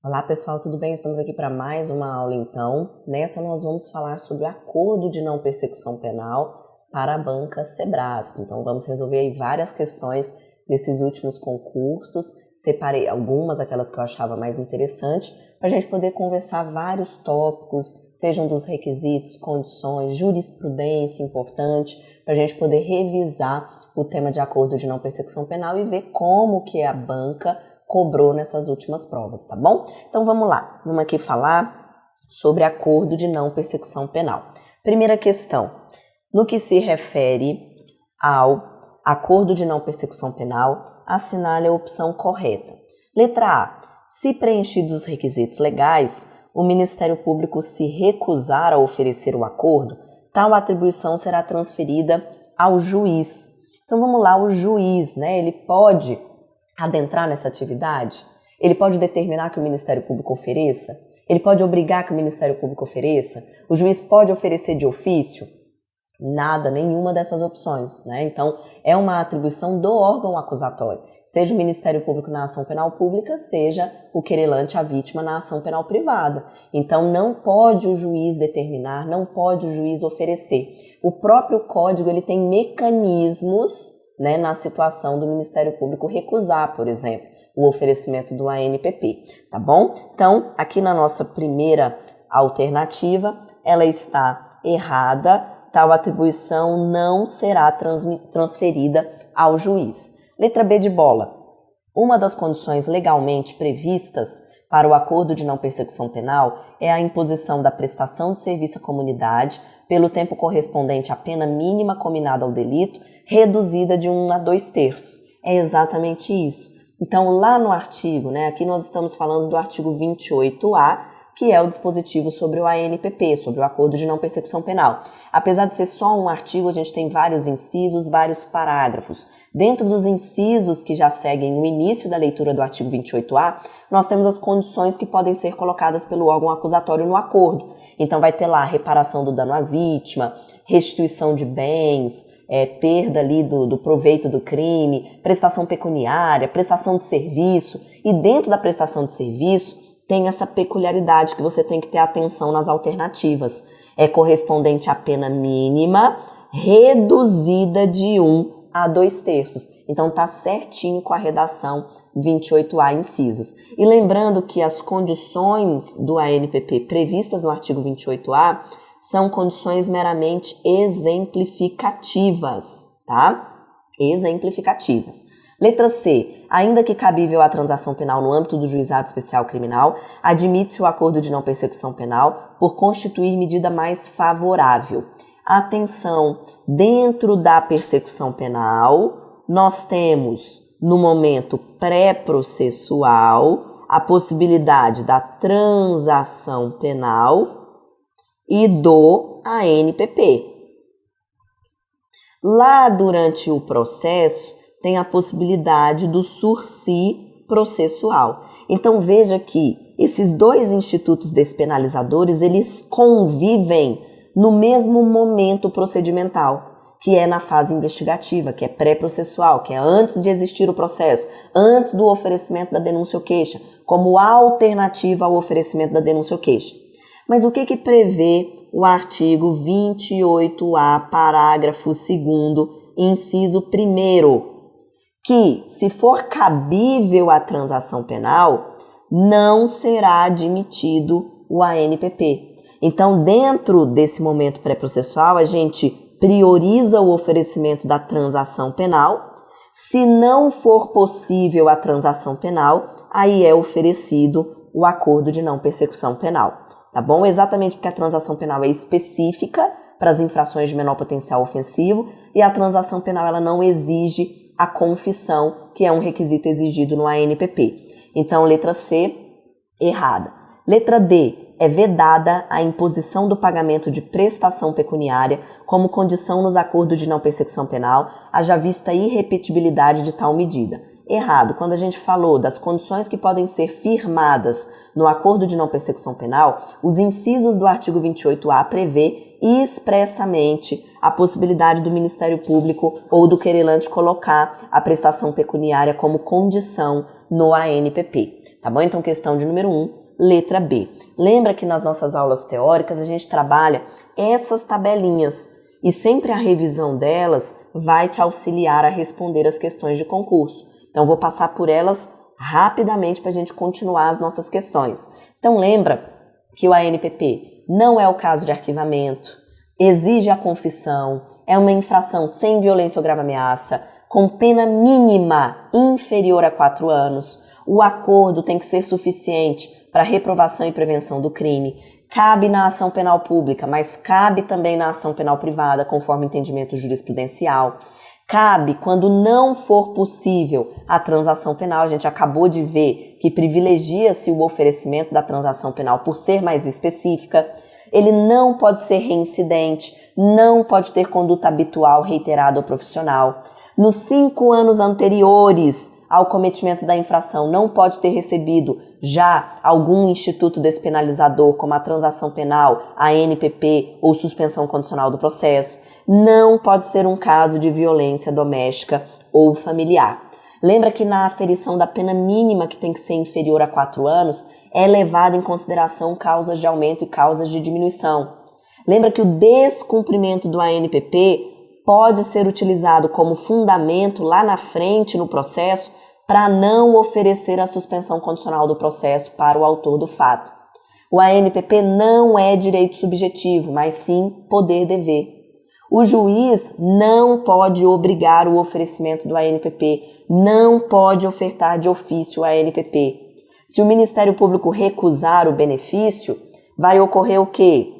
Olá pessoal, tudo bem? Estamos aqui para mais uma aula então. Nessa nós vamos falar sobre o acordo de não persecução penal para a banca Sebrasp. Então vamos resolver aí várias questões desses últimos concursos. Separei algumas, aquelas que eu achava mais interessante, para a gente poder conversar vários tópicos, sejam dos requisitos, condições, jurisprudência importante, para a gente poder revisar o tema de acordo de não persecução penal e ver como que a banca cobrou nessas últimas provas, tá bom? Então vamos lá, vamos aqui falar sobre acordo de não persecução penal. Primeira questão, no que se refere ao acordo de não persecução penal, assinale a opção correta. Letra A, se preenchidos os requisitos legais, o Ministério Público se recusar a oferecer o acordo, tal atribuição será transferida ao juiz. Então vamos lá, o juiz, ele pode adentrar nessa atividade? Ele pode determinar que o Ministério Público ofereça? Ele pode obrigar que o Ministério Público ofereça? O juiz pode oferecer de ofício? Nada, nenhuma dessas opções, Então, é uma atribuição do órgão acusatório, seja o Ministério Público na ação penal pública, seja o querelante, a vítima, na ação penal privada. Então, não pode o juiz determinar, não pode o juiz oferecer. O próprio Código, ele tem mecanismos na situação do Ministério Público recusar, por exemplo, o oferecimento do ANPP, tá bom? Então, aqui na nossa primeira alternativa, ela está errada, tal atribuição não será transferida ao juiz. Letra B de bola. Uma das condições legalmente previstas para o acordo de não persecução penal é a imposição da prestação de serviço à comunidade pelo tempo correspondente à pena mínima combinada ao delito, reduzida de 1 a 2/3. É exatamente isso. Então, lá no artigo, aqui nós estamos falando do artigo 28A, que é o dispositivo sobre o ANPP, sobre o acordo de não persecução penal. Apesar de ser só um artigo, a gente tem vários incisos, vários parágrafos. Dentro dos incisos que já seguem no início da leitura do artigo 28A, nós temos as condições que podem ser colocadas pelo órgão acusatório no acordo. Então vai ter lá reparação do dano à vítima, restituição de bens, perda ali do proveito do crime, prestação pecuniária, prestação de serviço. E dentro da prestação de serviço, tem essa peculiaridade que você tem que ter atenção nas alternativas. É correspondente à pena mínima reduzida de 1 a 2/3. Então tá certinho com a redação 28A incisos. E lembrando que as condições do ANPP previstas no artigo 28A são condições meramente exemplificativas, tá? Exemplificativas. Letra C. Ainda que cabível a transação penal no âmbito do juizado especial criminal, admite-se o acordo de não persecução penal por constituir medida mais favorável. Atenção, dentro da persecução penal, nós temos, no momento pré-processual, a possibilidade da transação penal e do ANPP. Lá durante o processo, tem a possibilidade do sursi processual. Então veja que esses dois institutos despenalizadores, eles convivem no mesmo momento procedimental, que é na fase investigativa, que é pré-processual, que é antes de existir o processo, antes do oferecimento da denúncia ou queixa, como alternativa ao oferecimento da denúncia ou queixa. Mas o que prevê o artigo 28A, parágrafo 2º, inciso 1º? Que, se for cabível a transação penal, não será admitido o ANPP. Então, dentro desse momento pré-processual, a gente prioriza o oferecimento da transação penal. Se não for possível a transação penal, aí é oferecido o acordo de não persecução penal, tá bom? Exatamente porque a transação penal é específica para as infrações de menor potencial ofensivo e a transação penal ela não exige a confissão, que é um requisito exigido no ANPP. Então, letra C, errada. Letra D, é vedada a imposição do pagamento de prestação pecuniária como condição nos acordos de não persecução penal, haja vista a irrepetibilidade de tal medida. Errado. Quando a gente falou das condições que podem ser firmadas no acordo de não persecução penal, os incisos do artigo 28A prevê expressamente a possibilidade do Ministério Público ou do querelante colocar a prestação pecuniária como condição no ANPP, tá bom? Então, questão de número 1, letra B. Lembra que nas nossas aulas teóricas a gente trabalha essas tabelinhas e sempre a revisão delas vai te auxiliar a responder as questões de concurso. Então, vou passar por elas rapidamente para a gente continuar as nossas questões. Então, lembra que o ANPP não é o caso de arquivamento, exige a confissão, é uma infração sem violência ou grave ameaça, com pena mínima inferior a 4 anos, o acordo tem que ser suficiente para reprovação e prevenção do crime, cabe na ação penal pública, mas cabe também na ação penal privada, conforme entendimento jurisprudencial. Cabe quando não for possível a transação penal. A gente acabou de ver que privilegia-se o oferecimento da transação penal por ser mais específica. Ele não pode ser reincidente, não pode ter conduta habitual, reiterada ou profissional. Nos 5 anos anteriores ao cometimento da infração, não pode ter recebido já algum instituto despenalizador, como a transação penal, a ANPP ou suspensão condicional do processo. Não pode ser um caso de violência doméstica ou familiar. Lembra que na aferição da pena mínima, que tem que ser inferior a 4 anos, é levada em consideração causas de aumento e causas de diminuição. Lembra que o descumprimento do ANPP pode ser utilizado como fundamento lá na frente no processo para não oferecer a suspensão condicional do processo para o autor do fato. O ANPP não é direito subjetivo, mas sim poder-dever. O juiz não pode obrigar o oferecimento do ANPP, não pode ofertar de ofício o ANPP. Se o Ministério Público recusar o benefício, vai ocorrer o quê?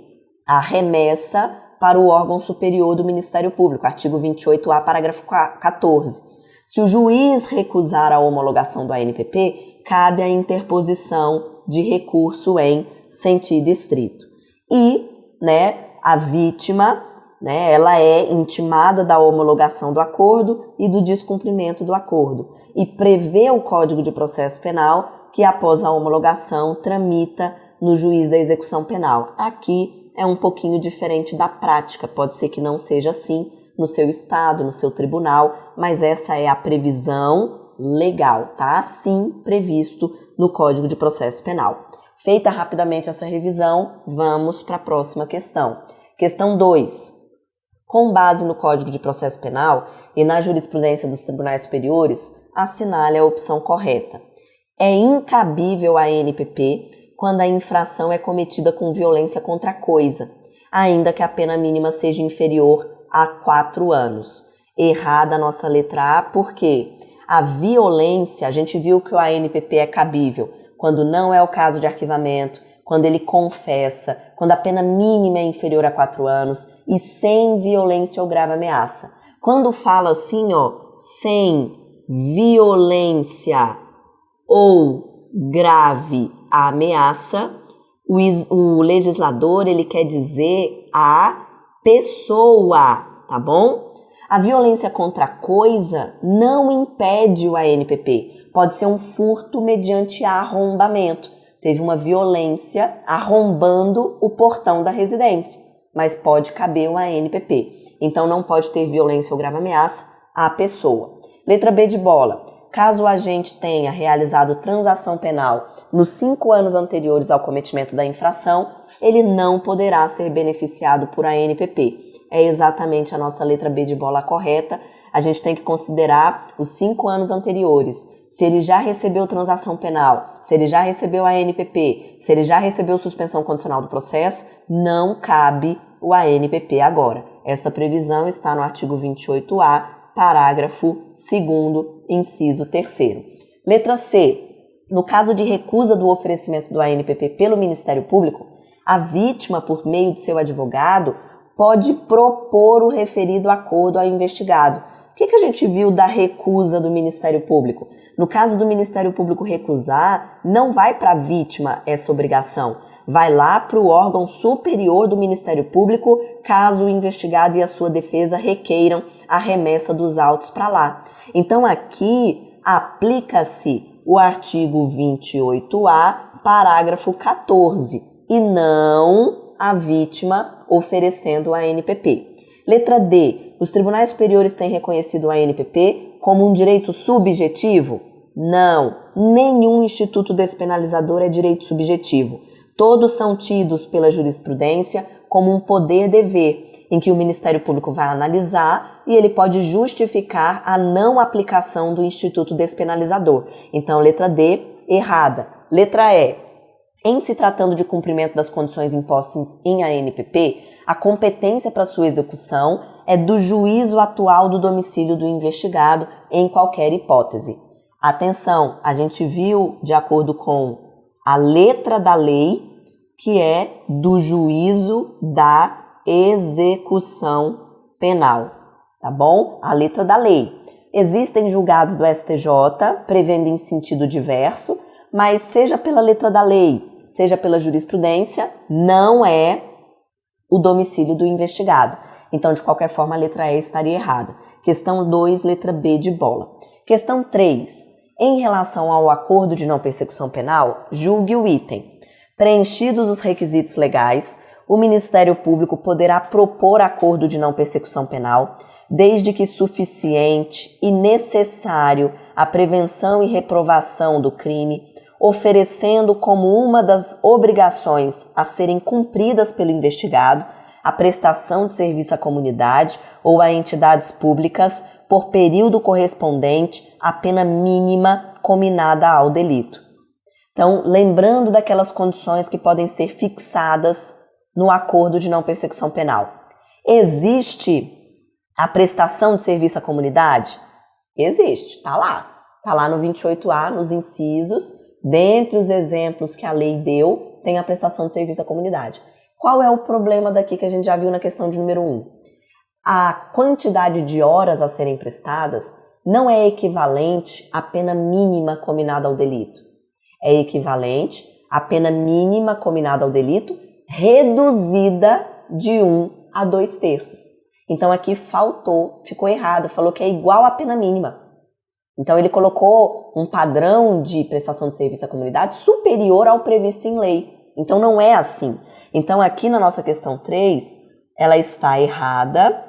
A remessa para o órgão superior do Ministério Público, artigo 28A, parágrafo 14. Se o juiz recusar a homologação do ANPP, cabe a interposição de recurso em sentido estrito. E, a vítima, ela é intimada da homologação do acordo e do descumprimento do acordo. E prevê o Código de Processo Penal que, após a homologação, tramita no juiz da execução penal. Aqui é um pouquinho diferente da prática, pode ser que não seja assim no seu estado, no seu tribunal, mas essa é a previsão legal, tá? Assim previsto no Código de Processo Penal. Feita rapidamente essa revisão, vamos para a próxima questão. Questão 2. Com base no Código de Processo Penal e na jurisprudência dos tribunais superiores, assinale a opção correta. É incabível a ANPP quando a infração é cometida com violência contra a coisa, ainda que a pena mínima seja inferior a 4 anos. Errada a nossa letra A, porque a violência, a gente viu que o ANPP é cabível quando não é o caso de arquivamento, quando ele confessa, quando a pena mínima é inferior a 4 anos e sem violência ou grave ameaça. Quando fala assim, sem violência ou grave ameaça, o legislador, ele quer dizer a pessoa, tá bom? A violência contra a coisa não impede o ANPP. Pode ser um furto mediante arrombamento. Teve uma violência arrombando o portão da residência, mas pode caber o ANPP. Então, não pode ter violência ou grave ameaça à pessoa. Letra B de bola. Caso o agente tenha realizado transação penal nos 5 anos anteriores ao cometimento da infração, ele não poderá ser beneficiado por ANPP. É exatamente a nossa letra B de bola correta. A gente tem que considerar os 5 anos anteriores. Se ele já recebeu transação penal, se ele já recebeu a ANPP, se ele já recebeu suspensão condicional do processo, não cabe o ANPP agora. Esta previsão está no artigo 28A, parágrafo 2º, inciso 3º. Letra C. No caso de recusa do oferecimento do ANPP pelo Ministério Público, a vítima, por meio de seu advogado, pode propor o referido acordo ao investigado. O que a gente viu da recusa do Ministério Público? No caso do Ministério Público recusar, não vai para a vítima essa obrigação, vai lá para o órgão superior do Ministério Público, caso o investigado e a sua defesa requeiram a remessa dos autos para lá. Então aqui aplica-se o artigo 28A, parágrafo 14, e não a vítima oferecendo a ANPP. Letra D. Os tribunais superiores têm reconhecido o ANPP como um direito subjetivo? Não. Nenhum instituto despenalizador é direito subjetivo. Todos são tidos pela jurisprudência como um poder-dever, em que o Ministério Público vai analisar e ele pode justificar a não aplicação do instituto despenalizador. Então, letra D, errada. Letra E. Em se tratando de cumprimento das condições impostas em ANPP, a competência para sua execução é do juízo atual do domicílio do investigado em qualquer hipótese. Atenção, a gente viu, de acordo com a letra da lei, que é do juízo da execução penal, tá bom? A letra da lei. Existem julgados do STJ prevendo em sentido diverso, mas seja pela letra da lei, seja pela jurisprudência, não é o domicílio do investigado. Então, de qualquer forma, a letra E estaria errada. Questão 2, letra B de bola. Questão 3. Em relação ao acordo de não persecução penal, julgue o item. Preenchidos os requisitos legais, o Ministério Público poderá propor acordo de não persecução penal, desde que suficiente e necessário à prevenção e reprovação do crime, oferecendo como uma das obrigações a serem cumpridas pelo investigado a prestação de serviço à comunidade ou a entidades públicas por período correspondente à pena mínima cominada ao delito. Então, lembrando daquelas condições que podem ser fixadas no acordo de não persecução penal. Existe a prestação de serviço à comunidade? Existe, está lá. Está lá no 28A, nos incisos. Dentre os exemplos que a lei deu, tem a prestação de serviço à comunidade. Qual é o problema daqui que a gente já viu na questão de número 1? A quantidade de horas a serem prestadas não é equivalente à pena mínima cominada ao delito. É equivalente à pena mínima cominada ao delito reduzida de 1 a 2/3. Então aqui faltou, ficou errado, falou que é igual à pena mínima. Então ele colocou um padrão de prestação de serviço à comunidade superior ao previsto em lei. Então não é assim. Então aqui na nossa questão 3, ela está errada,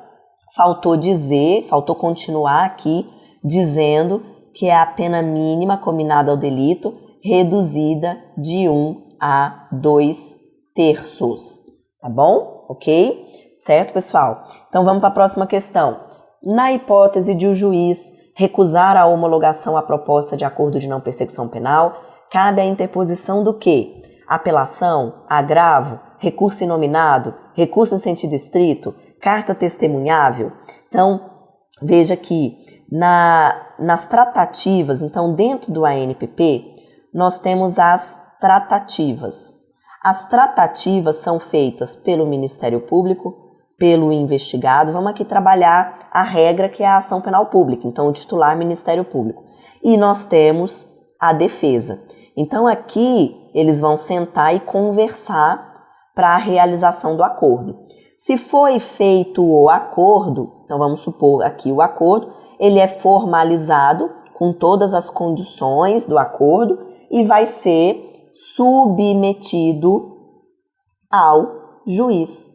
faltou continuar aqui dizendo que é a pena mínima cominada ao delito reduzida de 1 a 2/3, tá bom? Ok? Certo, pessoal? Então vamos para a próxima questão. Na hipótese de o juiz recusar a homologação à proposta de acordo de não persecução penal, cabe a interposição do quê? Apelação, agravo, recurso inominado, recurso em sentido estrito, carta testemunhável. Então, veja que nas tratativas, então dentro do ANPP, nós temos as tratativas. As tratativas são feitas pelo Ministério Público, pelo investigado. Vamos aqui trabalhar a regra que é a ação penal pública, então o titular Ministério Público. E nós temos a defesa. Então aqui eles vão sentar e conversar para a realização do acordo. Se foi feito o acordo, então vamos supor aqui o acordo, ele é formalizado com todas as condições do acordo e vai ser submetido ao juiz.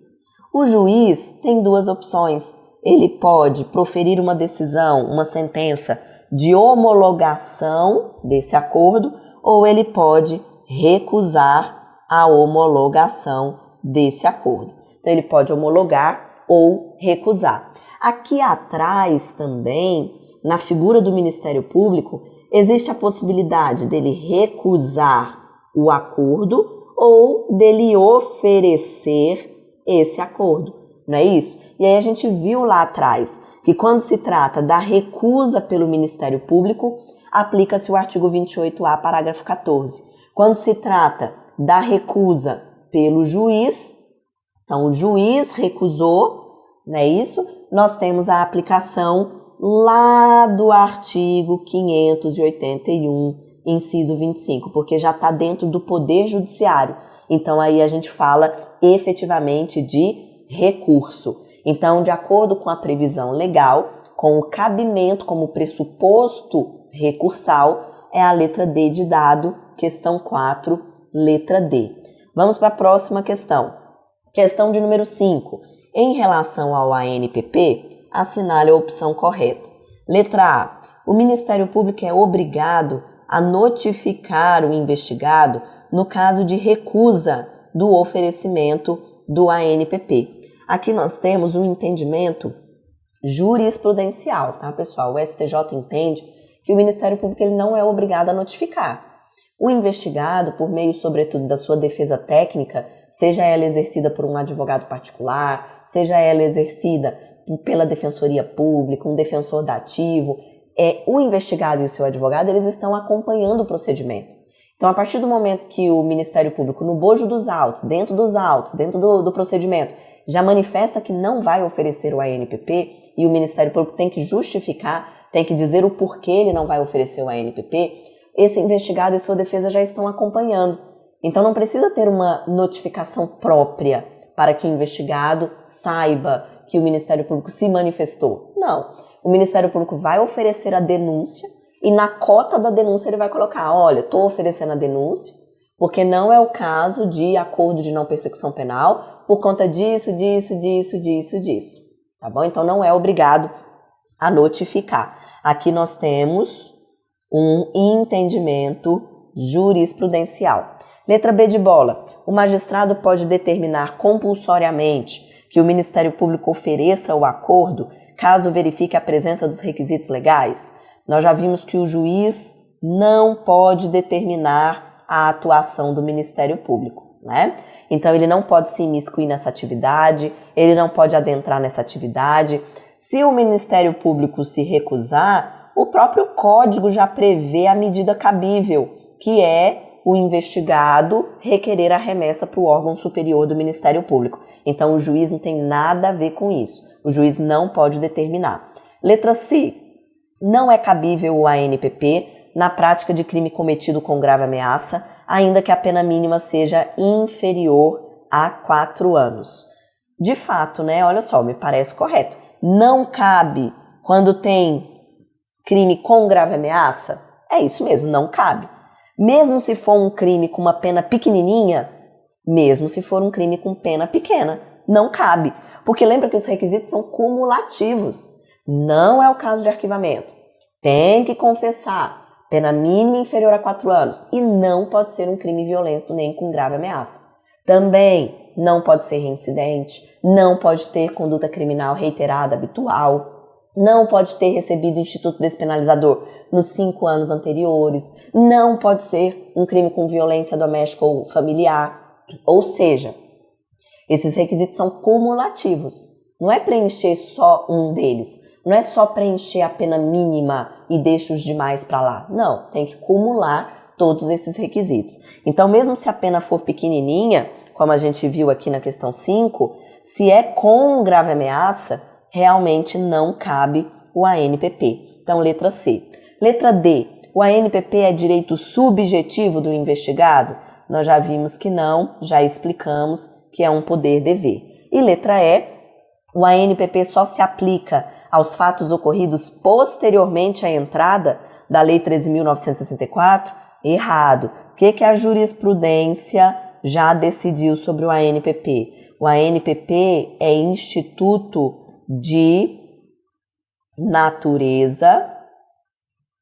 O juiz tem duas opções. Ele pode proferir uma decisão, uma sentença de homologação desse acordo, ou ele pode recusar a homologação desse acordo. Então, ele pode homologar ou recusar. Aqui atrás também, na figura do Ministério Público, existe a possibilidade dele recusar o acordo ou dele oferecer esse acordo, não é isso? E aí a gente viu lá atrás que quando se trata da recusa pelo Ministério Público, aplica-se o artigo 28A, parágrafo 14. Quando se trata da recusa pelo juiz, então o juiz recusou, não é isso? Nós temos a aplicação lá do artigo 581, inciso 25, porque já está dentro do Poder Judiciário. Então, aí a gente fala efetivamente de recurso. Então, de acordo com a previsão legal, com o cabimento como pressuposto recursal, é a letra D de dado, questão 4, letra D. Vamos para a próxima questão. Questão de número 5. Em relação ao ANPP, assinale a opção correta. Letra A. O Ministério Público é obrigado a notificar o investigado no caso de recusa do oferecimento do ANPP. Aqui nós temos um entendimento jurisprudencial, tá, pessoal? O STJ entende que o Ministério Público ele não é obrigado a notificar. O investigado, por meio, sobretudo, da sua defesa técnica, seja ela exercida por um advogado particular, seja ela exercida pela Defensoria Pública, um defensor dativo, o investigado e o seu advogado, eles estão acompanhando o procedimento. Então, a partir do momento que o Ministério Público, no bojo dos autos, dentro do procedimento, já manifesta que não vai oferecer o ANPP e o Ministério Público tem que justificar, tem que dizer o porquê ele não vai oferecer o ANPP, esse investigado e sua defesa já estão acompanhando. Então, não precisa ter uma notificação própria para que o investigado saiba que o Ministério Público se manifestou. Não. O Ministério Público vai oferecer a denúncia e na cota da denúncia ele vai colocar, olha, estou oferecendo a denúncia porque não é o caso de acordo de não persecução penal por conta disso. Tá bom? Então, não é obrigado a notificar. Aqui nós temos um entendimento jurisprudencial. Letra B de bola. O magistrado pode determinar compulsoriamente que o Ministério Público ofereça o acordo caso verifique a presença dos requisitos legais. Nós já vimos que o juiz não pode determinar a atuação do Ministério Público, né? Então, ele não pode se imiscuir nessa atividade, ele não pode adentrar nessa atividade. Se o Ministério Público se recusar, o próprio Código já prevê a medida cabível, que é o investigado requerer a remessa para o órgão superior do Ministério Público. Então, o juiz não tem nada a ver com isso. O juiz não pode determinar. Letra C. Não é cabível o ANPP na prática de crime cometido com grave ameaça, ainda que a pena mínima seja inferior a 4 anos. De fato, né? Olha só, me parece correto. Não cabe quando tem crime com grave ameaça? É isso mesmo, não cabe. Mesmo se for um crime com uma pena pequenininha, mesmo se for um crime com pena pequena, não cabe. Porque lembra que os requisitos são cumulativos. Não é o caso de arquivamento. Tem que confessar. Pena mínima inferior a 4 anos. E não pode ser um crime violento nem com grave ameaça. Também não pode ser reincidente. Não pode ter conduta criminal reiterada habitual. Não pode ter recebido o Instituto Despenalizador nos 5 anos anteriores. Não pode ser um crime com violência doméstica ou familiar. Ou seja, esses requisitos são cumulativos. Não é preencher só um deles. Não é só preencher a pena mínima e deixa os demais para lá. Não, tem que cumular todos esses requisitos. Então, mesmo se a pena for pequenininha, como a gente viu aqui na questão 5, se é com grave ameaça, realmente não cabe o ANPP. Então, letra C. Letra D. O ANPP é direito subjetivo do investigado? Nós já vimos que não, já explicamos que é um poder-dever. E letra E. O ANPP só se aplica aos fatos ocorridos posteriormente à entrada da Lei 13.964? Errado. O que a jurisprudência já decidiu sobre o ANPP? O ANPP é instituto de natureza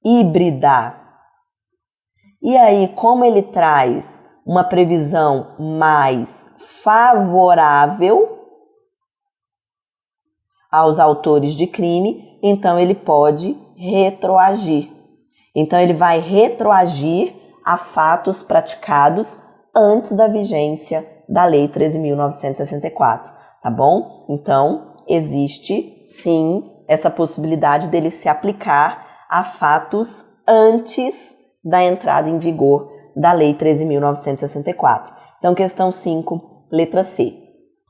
híbrida. E aí, como ele traz uma previsão mais favorável aos autores de crime, então ele pode retroagir. Então ele vai retroagir a fatos praticados antes da vigência da Lei 13.964, tá bom? Então, existe sim essa possibilidade dele se aplicar a fatos antes da entrada em vigor da Lei 13.964. Então, questão 5, letra C.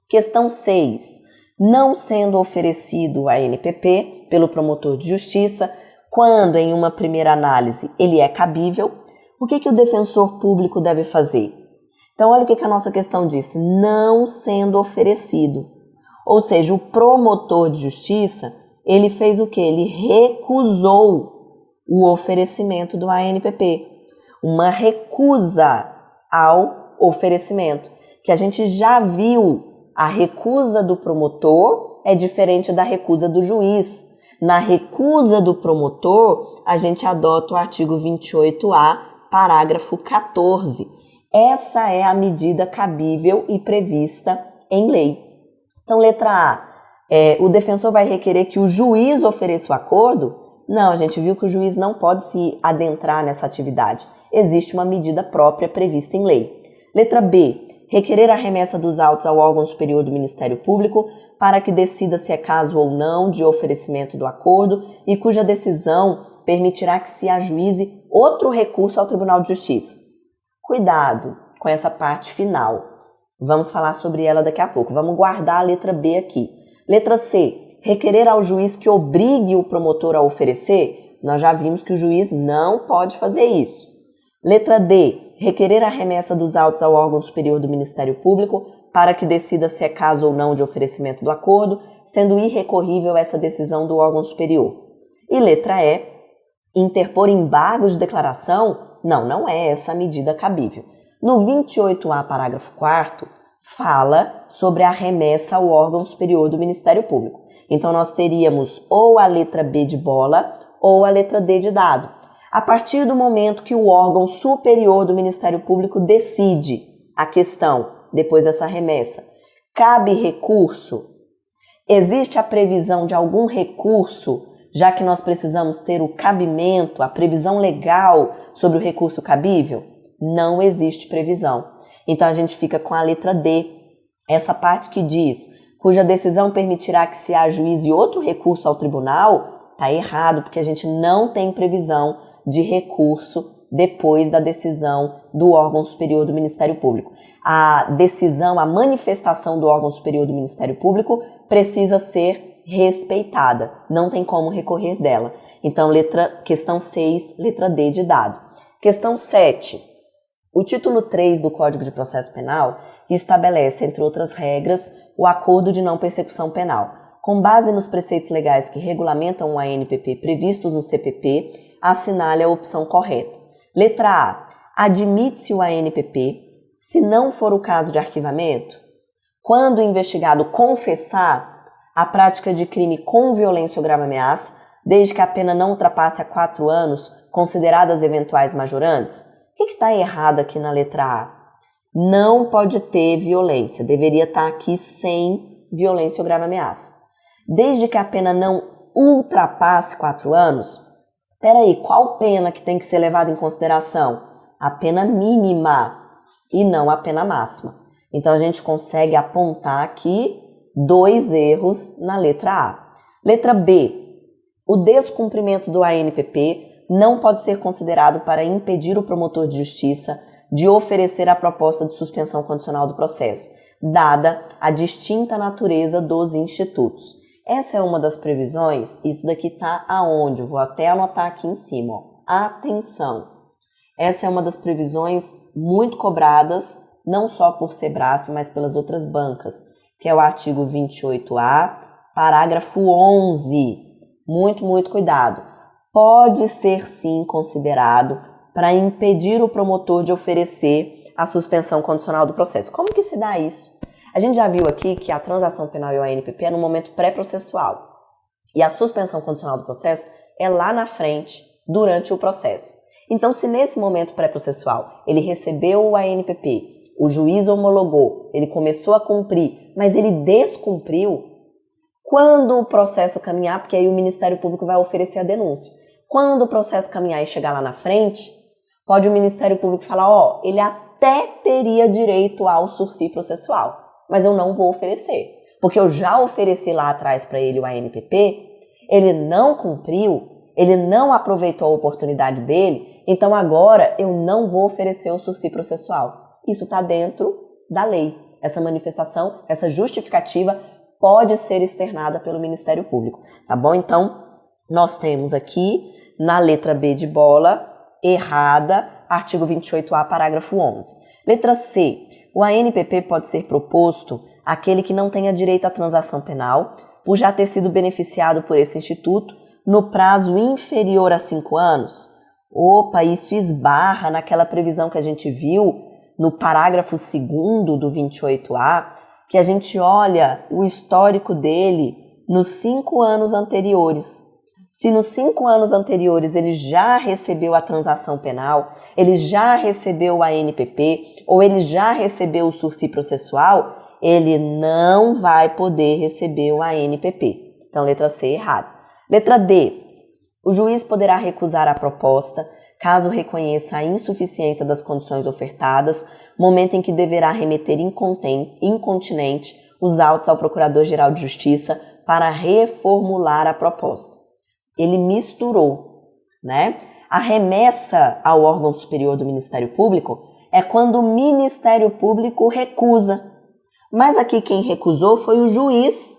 Questão 6. Não sendo oferecido o ANPP pelo promotor de justiça, quando em uma primeira análise ele é cabível, o que o defensor público deve fazer? Então, olha o que a nossa questão diz. Não sendo oferecido. Ou seja, o promotor de justiça, ele fez o quê? Ele recusou o oferecimento do ANPP. Uma recusa ao oferecimento, que a gente já viu a recusa do promotor é diferente da recusa do juiz. Na recusa do promotor, a gente adota o artigo 28A, parágrafo 14. Essa é a medida cabível e prevista em lei. Então, letra A, o defensor vai requerer que o juiz ofereça o acordo? Não, a gente viu que o juiz não pode se adentrar nessa atividade. Existe uma medida própria prevista em lei. Letra B, requerer a remessa dos autos ao órgão superior do Ministério Público para que decida se é caso ou não de oferecimento do acordo e cuja decisão permitirá que se ajuize outro recurso ao Tribunal de Justiça. Cuidado com essa parte final. Vamos falar sobre ela daqui a pouco. Vamos guardar a letra B aqui. Letra C, requerer ao juiz que obrigue o promotor a oferecer? Nós já vimos que o juiz não pode fazer isso. Letra D, requerer a remessa dos autos ao órgão superior do Ministério Público para que decida se é caso ou não de oferecimento do acordo, sendo irrecorrível essa decisão do órgão superior. E letra E, interpor embargo de declaração? Não é essa a medida cabível. No 28A, parágrafo 4º, fala sobre a remessa ao órgão superior do Ministério Público. Então, nós teríamos ou a letra B de bola ou a letra D de dado. A partir do momento que o órgão superior do Ministério Público decide a questão, depois dessa remessa, cabe recurso? Existe a previsão de algum recurso, já que nós precisamos ter o cabimento, a previsão legal sobre o recurso cabível? Não existe previsão. Então, a gente fica com a letra D, essa parte que diz, cuja decisão permitirá que se ajuize outro recurso ao tribunal, está errado, porque a gente não tem previsão de recurso depois da decisão do órgão superior do Ministério Público. A decisão, a manifestação do órgão superior do Ministério Público precisa ser respeitada, não tem como recorrer dela. Então, questão 6, letra D de dado. Questão 7. O título 3 do Código de Processo Penal estabelece, entre outras regras, o acordo de não persecução penal. Com base nos preceitos legais que regulamentam o ANPP previstos no CPP, assinale a opção correta. Letra A. Admite-se o ANPP se não for o caso de arquivamento, quando o investigado confessar a prática de crime com violência ou grave ameaça, desde que a pena não ultrapasse a 4 anos, consideradas eventuais majorantes. O que está errado aqui na letra A? Não pode ter violência, deveria estar aqui sem violência ou grave ameaça. Desde que a pena não ultrapasse 4 anos, peraí, qual pena que tem que ser levada em consideração? A pena mínima e não a pena máxima. Então, a gente consegue apontar aqui 2 erros na letra A. Letra B. O descumprimento do ANPP não pode ser considerado para impedir o promotor de justiça de oferecer a proposta de suspensão condicional do processo, dada a distinta natureza dos institutos. Essa é uma das previsões, isso daqui está aonde? Eu vou até anotar aqui em cima. Ó. Atenção! Essa é uma das previsões muito cobradas, não só por Sebrasp, mas pelas outras bancas, que é o artigo 28A, parágrafo 11. Muito cuidado. Pode ser sim considerado para impedir o promotor de oferecer a suspensão condicional do processo. Como que se dá isso? A gente já viu aqui que a transação penal e o ANPP é no momento pré-processual e a suspensão condicional do processo é lá na frente, durante o processo. Então, se nesse momento pré-processual ele recebeu o ANPP, o juiz homologou, ele começou a cumprir, mas ele descumpriu, quando o processo caminhar, porque aí o Ministério Público vai oferecer a denúncia. Quando o processo caminhar e chegar lá na frente, pode o Ministério Público falar, ele até teria direito ao sursi processual, mas eu não vou oferecer, porque eu já ofereci lá atrás para ele o ANPP, ele não cumpriu, ele não aproveitou a oportunidade dele, então agora eu não vou oferecer o sursi processual. Isso está dentro da lei. Essa manifestação, essa justificativa pode ser externada pelo Ministério Público, tá bom? Então, nós temos aqui, na letra B de bola, errada, artigo 28A, parágrafo 11. Letra C. O ANPP pode ser proposto àquele que não tenha direito à transação penal, por já ter sido beneficiado por esse instituto, no prazo inferior a 5 anos. Opa, isso esbarra naquela previsão que a gente viu no parágrafo 2º do 28A, que a gente olha o histórico dele nos 5 anos anteriores. Se nos 5 anos anteriores ele já recebeu a transação penal, ele já recebeu a ANPP ou ele já recebeu o sursi processual, ele não vai poder receber o ANPP. Então, letra C, errada. Letra D, o juiz poderá recusar a proposta caso reconheça a insuficiência das condições ofertadas, momento em que deverá remeter incontinente os autos ao Procurador-Geral de Justiça para reformular a proposta. Ele misturou, né? A remessa ao órgão superior do Ministério Público é quando o Ministério Público recusa. Mas aqui quem recusou foi o juiz.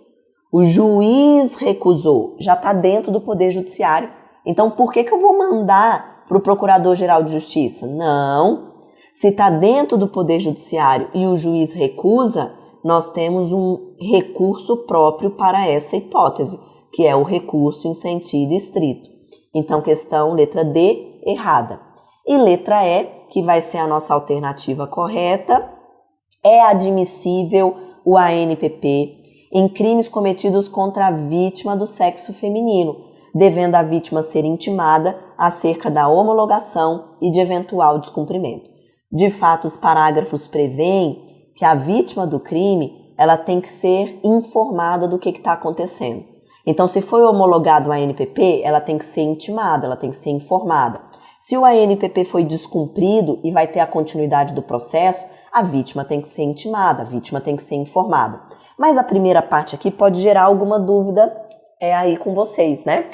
O juiz recusou, já está dentro do Poder Judiciário. Então, por que eu vou mandar para o Procurador-Geral de Justiça? Não. Se está dentro do Poder Judiciário e o juiz recusa, nós temos um recurso próprio para essa hipótese, que é o recurso em sentido estrito. Então, questão letra D, errada. E letra E, que vai ser a nossa alternativa correta, é admissível o ANPP em crimes cometidos contra a vítima do sexo feminino, devendo a vítima ser intimada acerca da homologação e de eventual descumprimento. De fato, os parágrafos prevêem que a vítima do crime ela tem que ser informada do que está acontecendo. Então, se foi homologado o ANPP, ela tem que ser intimada, ela tem que ser informada. Se o ANPP foi descumprido e vai ter a continuidade do processo, a vítima tem que ser intimada, a vítima tem que ser informada. Mas a primeira parte aqui pode gerar alguma dúvida aí com vocês, né?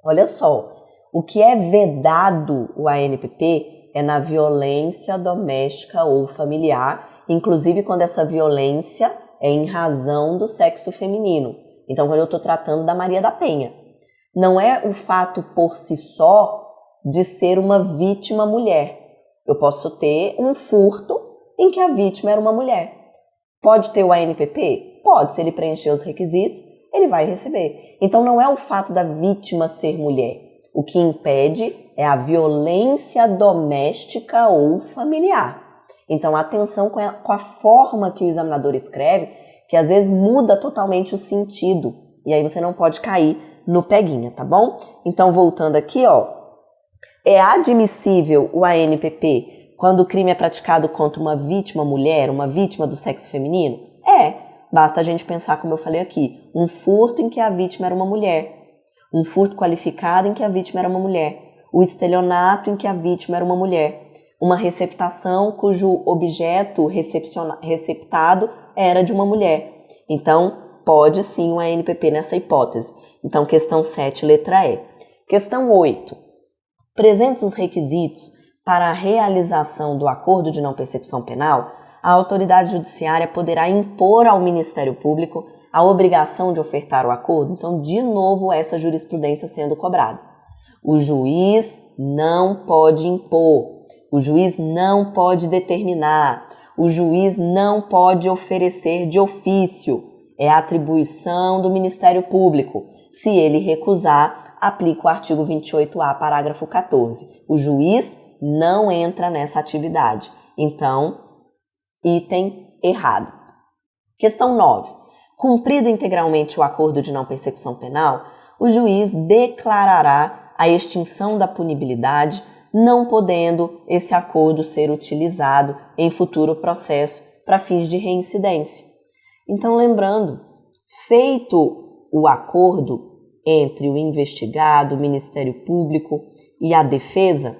Olha só, o que é vedado o ANPP é na violência doméstica ou familiar, inclusive quando essa violência é em razão do sexo feminino. Então, quando eu estou tratando da Maria da Penha, não é o fato por si só de ser uma vítima mulher. Eu posso ter um furto em que a vítima era uma mulher. Pode ter o ANPP? Pode, se ele preencher os requisitos, ele vai receber. Então, não é o fato da vítima ser mulher. O que impede é a violência doméstica ou familiar. Então, atenção com a forma que o examinador escreve, que às vezes muda totalmente o sentido. E aí você não pode cair no peguinha, tá bom? Então, voltando aqui, ó. É admissível o ANPP quando o crime é praticado contra uma vítima mulher, uma vítima do sexo feminino? Basta a gente pensar, como eu falei aqui, um furto em que a vítima era uma mulher, um furto qualificado em que a vítima era uma mulher, o estelionato em que a vítima era uma mulher, uma receptação cujo objeto receptado era de uma mulher. Então, pode sim um ANPP nessa hipótese. Então, questão 7, letra E. Questão 8. Presentes os requisitos para a realização do acordo de não persecução penal, a autoridade judiciária poderá impor ao Ministério Público a obrigação de ofertar o acordo. Então, de novo, essa jurisprudência sendo cobrada. O juiz não pode impor, o juiz não pode determinar, o juiz não pode oferecer de ofício. É atribuição do Ministério Público. Se ele recusar, aplica o artigo 28A, parágrafo 14. O juiz não entra nessa atividade. Então, item errado. Questão 9. Cumprido integralmente o acordo de não persecução penal, o juiz declarará a extinção da punibilidade, não podendo esse acordo ser utilizado em futuro processo para fins de reincidência. Então, lembrando, feito o acordo entre o investigado, o Ministério Público e a defesa,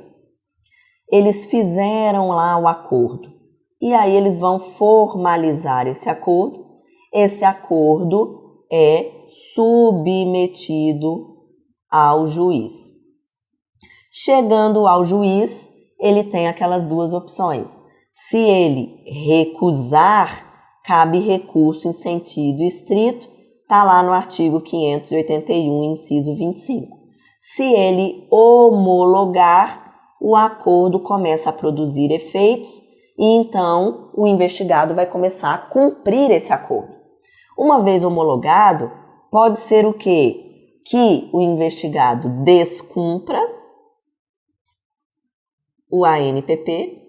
eles fizeram lá o acordo. E aí eles vão formalizar esse acordo. Esse acordo é submetido ao juiz. Chegando ao juiz, ele tem aquelas duas opções. Se ele recusar, cabe recurso em sentido estrito, está lá no artigo 581, inciso 25. Se ele homologar, o acordo começa a produzir efeitos e então o investigado vai começar a cumprir esse acordo. Uma vez homologado, pode ser o quê? Que o investigado descumpra o ANPP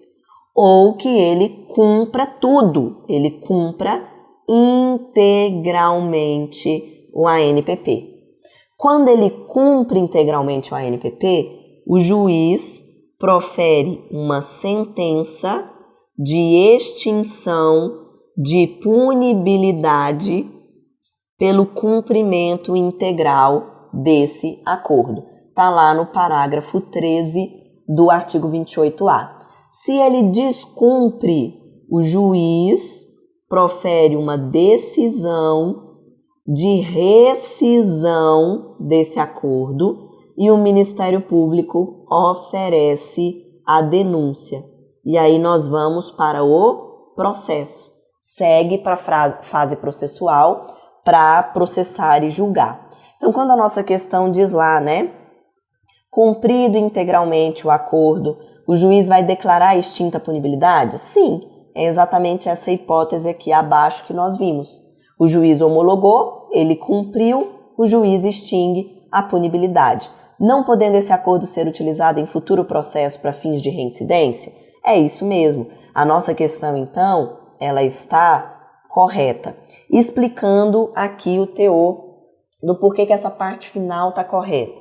ou que ele cumpra tudo, ele cumpra integralmente o ANPP. Quando ele cumpre integralmente o ANPP, o juiz profere uma sentença de extinção de punibilidade pelo cumprimento integral desse acordo. Está lá no parágrafo 13 do artigo 28A. Se ele descumpre, o juiz profere uma decisão de rescisão desse acordo e o Ministério Público oferece a denúncia. E aí nós vamos para o processo. Segue para a fase processual para processar e julgar. Então, quando a nossa questão diz lá, né? Cumprido integralmente o acordo, o juiz vai declarar extinta a punibilidade? Sim, é exatamente essa hipótese aqui abaixo que nós vimos. O juiz homologou, ele cumpriu, o juiz extingue a punibilidade. Não podendo esse acordo ser utilizado em futuro processo para fins de reincidência? É isso mesmo. A nossa questão, então, ela está correta, explicando aqui o teor do porquê que essa parte final está correta.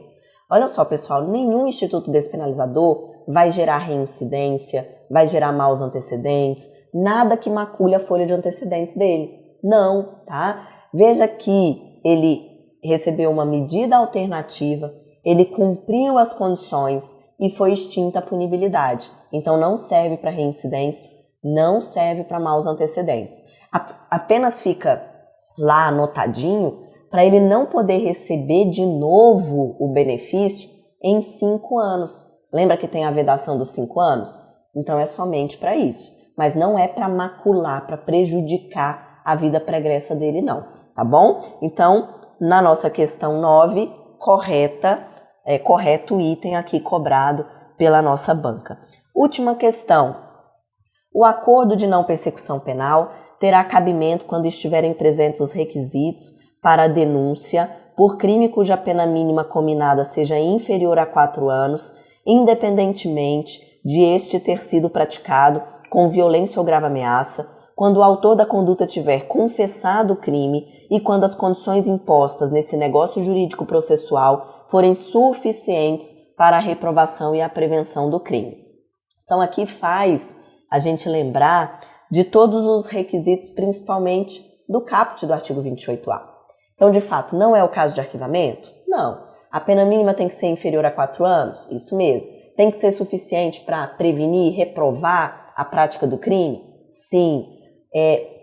Olha só, pessoal, nenhum instituto despenalizador vai gerar reincidência, vai gerar maus antecedentes, nada que macule a folha de antecedentes dele. Não, tá? Veja que ele recebeu uma medida alternativa, ele cumpriu as condições e foi extinta a punibilidade. Então não serve para reincidência, não serve para maus antecedentes. Apenas fica lá anotadinho para ele não poder receber de novo o benefício em 5 anos. Lembra que tem a vedação dos 5 anos? Então é somente para isso. Mas não é para macular, para prejudicar a vida pregressa dele não, tá bom? Então, na nossa questão 9, correto o item aqui cobrado pela nossa banca. Última questão. O acordo de não persecução penal terá cabimento quando estiverem presentes os requisitos para a denúncia por crime cuja pena mínima combinada seja inferior a 4 anos, independentemente de este ter sido praticado com violência ou grave ameaça, quando o autor da conduta tiver confessado o crime e quando as condições impostas nesse negócio jurídico processual forem suficientes para a reprovação e a prevenção do crime. Então aqui faz a gente lembrar de todos os requisitos, principalmente do caput do artigo 28A. Então, de fato, não é o caso de arquivamento? Não. A pena mínima tem que ser inferior a 4 anos? Isso mesmo. Tem que ser suficiente para prevenir e reprovar a prática do crime? Sim.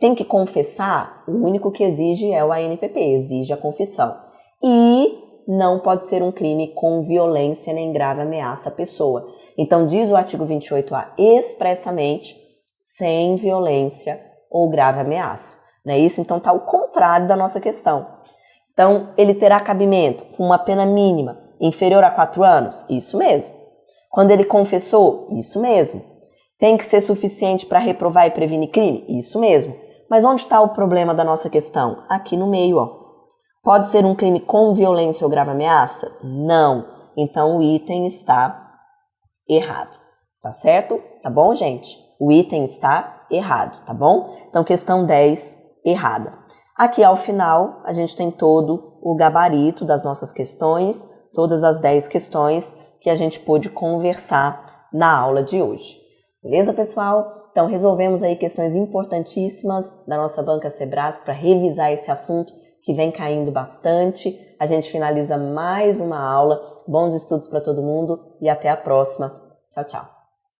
Tem que confessar? O único que exige é o ANPP, exige a confissão. E não pode ser um crime com violência nem grave ameaça à pessoa. Então, diz o artigo 28A expressamente, sem violência ou grave ameaça. Não é isso? Então, está ao contrário da nossa questão. Então, ele terá cabimento com uma pena mínima inferior a 4 anos? Isso mesmo. Quando ele confessou? Isso mesmo. Tem que ser suficiente para reprovar e prevenir crime? Isso mesmo. Mas onde está o problema da nossa questão? Aqui no meio, ó. Pode ser um crime com violência ou grave ameaça? Não. Então, o item está errado. Tá certo? Tá bom, gente? O item está errado, tá bom? Então, questão 10, errada. Aqui, ao final, a gente tem todo o gabarito das nossas questões, todas as 10 questões que a gente pôde conversar na aula de hoje. Beleza, pessoal? Então, resolvemos aí questões importantíssimas da nossa banca Sebrasp para revisar esse assunto que vem caindo bastante. A gente finaliza mais uma aula. Bons estudos para todo mundo e até a próxima. Tchau, tchau.